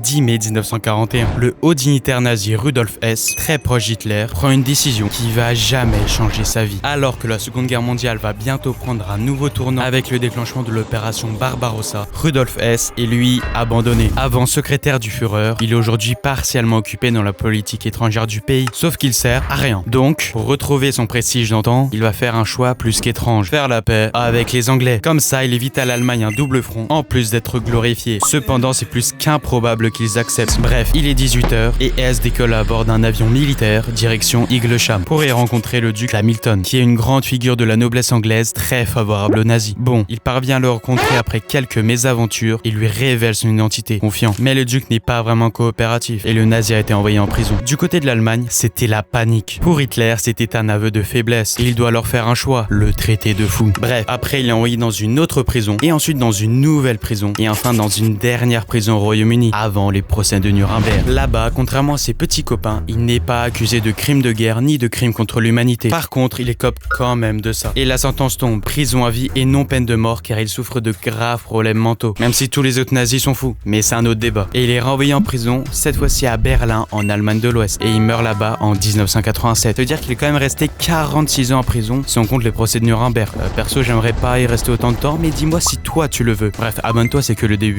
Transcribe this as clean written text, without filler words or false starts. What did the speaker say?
10 mai 1941. Le haut dignitaire nazi Rudolf Hess, très proche d'Hitler, prend une décision qui va jamais changer sa vie. Alors que la Seconde Guerre mondiale va bientôt prendre un nouveau tournant avec le déclenchement de l'opération Barbarossa, Rudolf Hess est lui abandonné. Avant secrétaire du Führer, il est aujourd'hui partiellement occupé dans la politique étrangère du pays, sauf qu'il sert à rien. Donc, pour retrouver son prestige d'antan, il va faire un choix plus qu'étrange, faire la paix avec les Anglais. Comme ça, il évite à l'Allemagne un double front, en plus d'être glorifié. Cependant, c'est plus qu'improbable qu'ils acceptent. Bref, il est 18h et Hess décolle à bord d'un avion militaire, direction Igglesham, pour y rencontrer le duc Hamilton, qui est une grande figure de la noblesse anglaise très favorable aux nazis. Bon, il parvient à le rencontrer après quelques mésaventures et lui révèle son identité, confiant. Mais le duc n'est pas vraiment coopératif et le nazi a été envoyé en prison. Du côté de l'Allemagne, c'était la panique. Pour Hitler, c'était un aveu de faiblesse et il doit alors faire un choix, le traiter de fou. Bref, après il est envoyé dans une autre prison et ensuite dans une nouvelle prison et enfin dans une dernière prison au Royaume-Uni avant les procès de Nuremberg. Là-bas, contrairement à ses petits copains, il n'est pas accusé de crimes de guerre ni de crimes contre l'humanité. Par contre, il écope quand même de ça. Et la sentence tombe, prison à vie et non peine de mort car il souffre de graves problèmes mentaux. Même si tous les autres nazis sont fous, mais c'est un autre débat. Et il est renvoyé en prison, cette fois-ci à Berlin en Allemagne de l'Ouest et il meurt là-bas en 1987. Ça veut dire qu'il est quand même resté 46 ans en prison si on compte les procès de Nuremberg. Perso, j'aimerais pas y rester autant de temps, mais dis-moi si toi tu le veux. Bref, abonne-toi, c'est que le début.